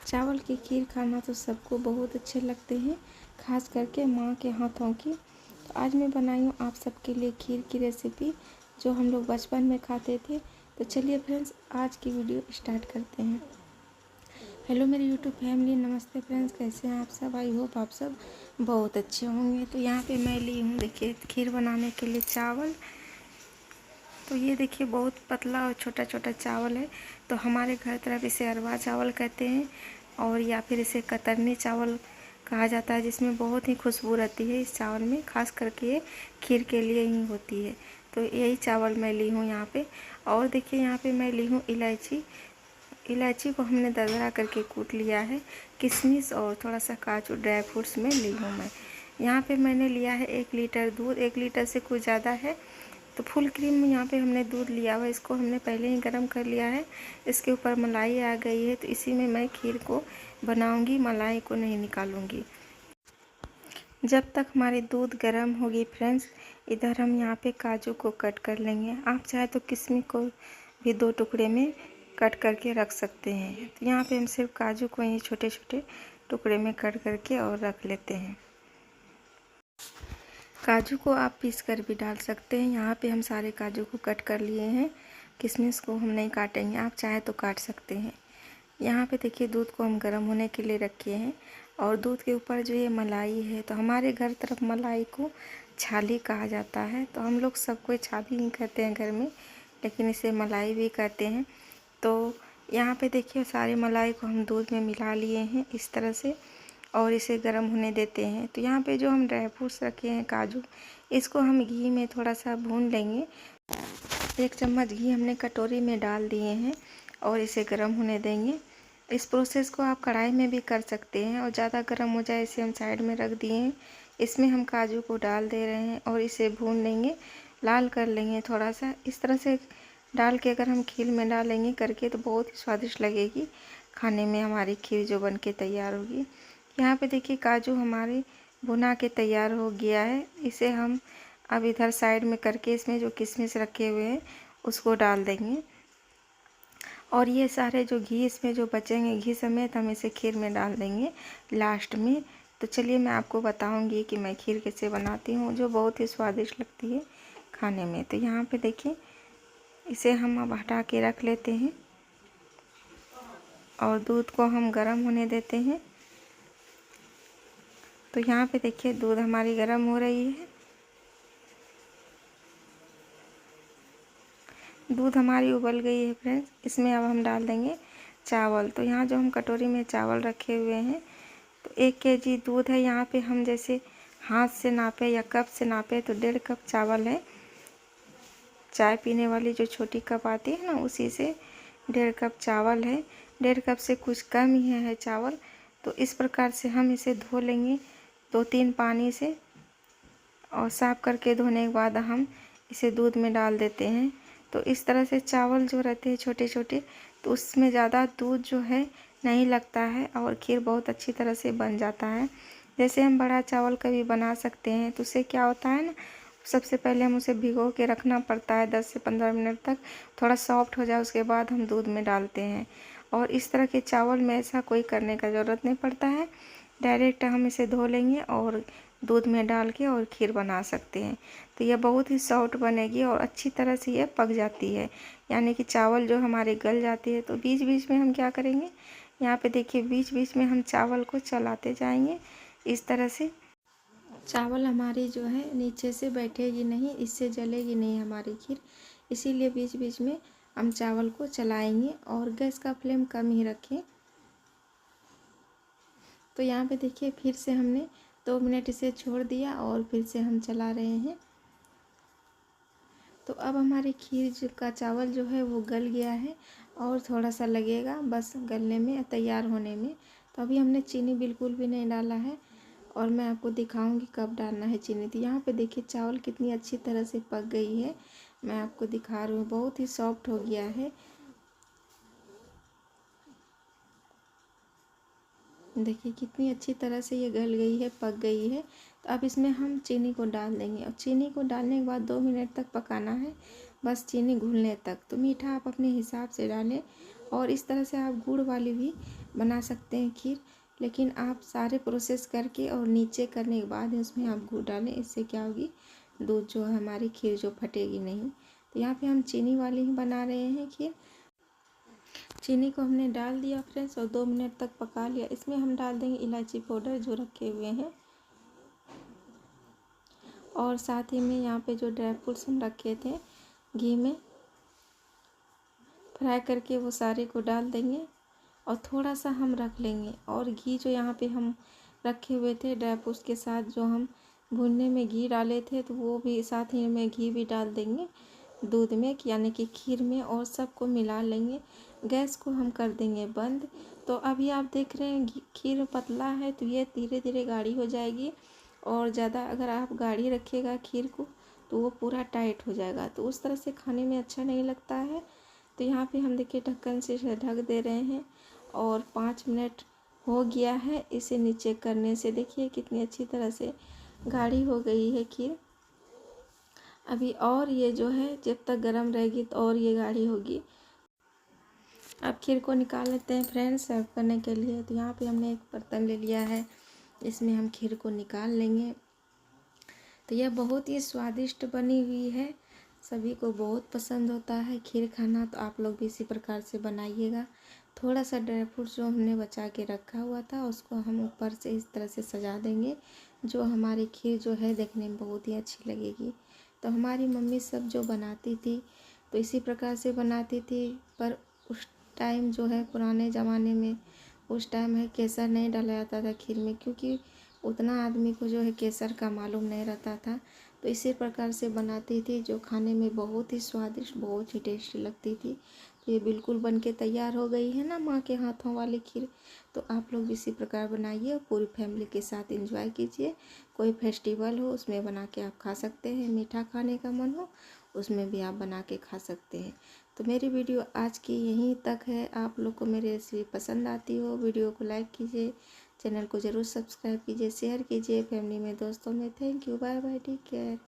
चावल की खीर खाना तो सबको बहुत अच्छे लगते हैं, खास करके माँ के हाथों की। तो आज मैं बनाई हूँ आप सबके लिए खीर की रेसिपी, जो हम लोग बचपन में खाते थे। तो चलिए फ्रेंड्स, आज की वीडियो स्टार्ट करते हैं। हेलो मेरी यूट्यूब फैमिली, नमस्ते फ्रेंड्स, कैसे हैं आप सब? आई होप आप सब बहुत अच्छे होंगे। तो यहाँ पे मैं ली हूँ, देखिए, खीर बनाने के लिए चावल। तो ये देखिए, बहुत पतला और छोटा छोटा चावल है। तो हमारे घर तरफ इसे अरवा चावल कहते हैं, और या फिर इसे कतरनी चावल कहा जाता है, जिसमें बहुत ही खुशबू रहती है इस चावल में, खास करके ये खीर के लिए ही होती है। तो यही चावल मैं ली हूँ यहाँ पे। और देखिए, यहाँ पे मैं ली हूँ इलायची। इलायची को हमने दरदरा करके कूट लिया है। किशमिश और थोड़ा सा काजू, ड्राई फ्रूट्स में ली हूँ मैं। यहाँ पे मैंने लिया है 1 लीटर दूध। 1 लीटर से कुछ ज़्यादा है। तो फुल क्रीम यहाँ पे हमने दूध लिया हुआ है, इसको हमने पहले ही गर्म कर लिया है। इसके ऊपर मलाई आ गई है, तो इसी में मैं खीर को बनाऊंगी, मलाई को नहीं निकालूंगी। जब तक हमारी दूध गर्म होगी फ्रेंड्स, इधर हम यहाँ पे काजू को कट कर लेंगे। आप चाहे तो किशमिश को भी 2 टुकड़े में कट करके रख सकते हैं। तो यहाँ पे हम सिर्फ काजू को ही छोटे छोटे टुकड़े में कट करके और रख लेते हैं। काजू को आप पीस कर भी डाल सकते हैं। यहाँ पे हम सारे काजू को कट कर लिए हैं। किशमिश को हम नहीं काटेंगे, आप चाहे तो काट सकते हैं। यहाँ पे देखिए, दूध को हम गर्म होने के लिए रखे हैं, और दूध के ऊपर जो ये मलाई है, तो हमारे घर तरफ मलाई को छाली कहा जाता है। तो हम लोग सब कोई छाली ही कहते हैं घर में, लेकिन इसे मलाई भी कहते हैं। तो यहाँ पे देखिए, सारे मलाई को हम दूध में मिला लिए हैं इस तरह से, और इसे गर्म होने देते हैं। तो यहाँ पे जो हम ड्राई फ्रूट्स रखे हैं, काजू, इसको हम घी में थोड़ा सा भून लेंगे। 1 चम्मच घी हमने कटोरी में डाल दिए हैं, और इसे गर्म होने देंगे। इस प्रोसेस को आप कढ़ाई में भी कर सकते हैं, और ज़्यादा गर्म हो जाए इसे हम साइड में रख दिए हैं। इसमें हम काजू को डाल दे रहे हैं, और इसे भून लेंगे, लाल कर लेंगे थोड़ा सा। इस तरह से डाल के अगर हम खीर में डालेंगे करके, तो बहुत ही स्वादिष्ट लगेगी खाने में हमारी खीर जो बन के तैयार होगी। यहाँ पे देखिए, काजू हमारे भुना के तैयार हो गया है। इसे हम अब इधर साइड में करके, इसमें जो किशमिश रखे हुए हैं उसको डाल देंगे, और ये सारे जो घी इसमें जो बचेंगे, घी समेत हम इसे खीर में डाल देंगे लास्ट में। तो चलिए, मैं आपको बताऊंगी कि मैं खीर कैसे बनाती हूँ, जो बहुत ही स्वादिष्ट लगती है खाने में। तो यहाँ पे देखिए, इसे हम अब हटा के रख लेते हैं, और दूध को हम गर्म होने देते हैं। तो यहाँ पे देखिए, दूध हमारी गर्म हो रही है। दूध हमारी उबल गई है फ्रेंड्स। इसमें अब हम डाल देंगे चावल। तो यहाँ जो हम कटोरी में चावल रखे हुए हैं, तो 1 केजी दूध है। यहाँ पे हम जैसे हाथ से नापे या कप से नापे, तो 1.5 कप चावल है। चाय पीने वाली जो छोटी कप आती है ना, उसी से 1.5 कप चावल है। 1.5 कप से कुछ कम ही है चावल। तो इस प्रकार से हम इसे धो लेंगे 2-3 पानी से, और साफ़ करके धोने के बाद हम इसे दूध में डाल देते हैं। तो इस तरह से चावल जो रहते हैं छोटे छोटे, तो उसमें ज़्यादा दूध जो है नहीं लगता है, और खीर बहुत अच्छी तरह से बन जाता है। जैसे हम बड़ा चावल कभी बना सकते हैं, तो उससे क्या होता है ना, सबसे पहले हम उसे भिगो के रखना पड़ता है 10 से 15 मिनट तक, थोड़ा सॉफ्ट हो जाए, उसके बाद हम दूध में डालते हैं। और इस तरह के चावल में ऐसा कोई करने का ज़रूरत नहीं पड़ता है। डायरेक्ट हम इसे धो लेंगे और दूध में डाल के और खीर बना सकते हैं। तो यह बहुत ही सॉफ्ट बनेगी, और अच्छी तरह से यह पक जाती है, यानी कि चावल जो हमारे गल जाती है। तो बीच बीच में हम क्या करेंगे, यहाँ पे देखिए, बीच बीच में हम चावल को चलाते जाएंगे इस तरह से। चावल हमारी जो है नीचे से बैठेगी नहीं, इससे जलेगी नहीं हमारी खीर, इसीलिए बीच बीच में हम चावल को चलाएंगे, और गैस का फ्लेम कम ही रखें। तो यहाँ पे देखिए, फिर से हमने 2 मिनट इसे छोड़ दिया, और फिर से हम चला रहे हैं। तो अब हमारी खीर का चावल जो है वो गल गया है, और थोड़ा सा लगेगा बस गलने में, तैयार होने में। तो अभी हमने चीनी बिल्कुल भी नहीं डाला है, और मैं आपको दिखाऊंगी कब डालना है चीनी। तो यहाँ पे देखिए, चावल कितनी अच्छी तरह से पक गई है, मैं आपको दिखा रही हूँ, बहुत ही सॉफ्ट हो गया है। देखिए कितनी अच्छी तरह से ये गल गई है, पक गई है। तो अब इसमें हम चीनी को डाल देंगे, और चीनी को डालने के बाद 2 मिनट तक पकाना है, बस चीनी घुलने तक। तो मीठा आप अपने हिसाब से डालें, और इस तरह से आप गुड़ वाली भी बना सकते हैं खीर, लेकिन आप सारे प्रोसेस करके और नीचे करने के बाद उसमें आप गुड़ डालें। इससे क्या होगी, दूध जो है हमारी खीर जो फटेगी नहीं। तो यहाँ पे हम चीनी वाली ही बना रहे हैं खीर। चीनी को हमने डाल दिया फ्रेंड्स और 2 मिनट तक पका लिया। इसमें हम डाल देंगे इलायची पाउडर जो रखे हुए हैं, और साथ ही में यहाँ पे जो ड्राई फ्रूट्स हम रखे थे घी में फ्राई करके वो सारे को डाल देंगे और थोड़ा सा हम रख लेंगे। और घी जो यहाँ पे हम रखे हुए थे ड्राई फ्रूट्स के साथ जो हम भुनने में घी डाले थे, तो वो भी साथ ही में घी भी डाल देंगे दूध में, यानी कि खीर में, और सबको मिला लेंगे। गैस को हम कर देंगे बंद। तो अभी आप देख रहे हैं खीर पतला है तो ये धीरे धीरे गाढ़ी हो जाएगी, और ज़्यादा अगर आप गाढ़ी रखिएगा खीर को तो वो पूरा टाइट हो जाएगा, तो उस तरह से खाने में अच्छा नहीं लगता है। तो यहाँ पे हम देखिए ढक्कन से ढक दे रहे हैं और 5 मिनट हो गया है। इसे नीचे करने से देखिए कितनी अच्छी तरह से गाढ़ी हो गई है खीर। अभी और ये जो है जब तक गर्म रहेगी तो और ये गाढ़ी होगी। अब खीर को निकाल लेते हैं फ्रेंड्स सर्व करने के लिए। तो यहाँ पे हमने एक बर्तन ले लिया है, इसमें हम खीर को निकाल लेंगे। तो यह बहुत ही स्वादिष्ट बनी हुई है, सभी को बहुत पसंद होता है खीर खाना। तो आप लोग भी इसी प्रकार से बनाइएगा। थोड़ा सा ड्राई फ्रूट जो हमने बचा के रखा हुआ था उसको हम ऊपर से इस तरह से सजा देंगे, जो हमारी खीर जो है देखने में बहुत ही अच्छी लगेगी। तो हमारी मम्मी सब जो बनाती थी तो इसी प्रकार से बनाती थी, पर उस टाइम जो है पुराने ज़माने में उस टाइम है केसर नहीं डाला जाता था खीर में, क्योंकि उतना आदमी को जो है केसर का मालूम नहीं रहता था। तो इसी प्रकार से बनाती थी जो खाने में बहुत ही स्वादिष्ट, बहुत ही टेस्टी लगती थी। तो ये बिल्कुल बन के तैयार हो गई है ना माँ के हाथों वाली खीर। तो आप लोग इसी प्रकार बनाइए और पूरी फैमिली के साथ एंजॉय कीजिए। कोई फेस्टिवल हो उसमें बना के आप खा सकते हैं, मीठा खाने का मन हो उसमें भी आप बना के खा सकते हैं। तो मेरी वीडियो आज की यहीं तक है। आप लोग को मेरी रेसिपी पसंद आती हो वीडियो को लाइक कीजिए, चैनल को ज़रूर सब्सक्राइब कीजिए, शेयर कीजिए फैमिली में, दोस्तों में। Thank you, bye bye, take care.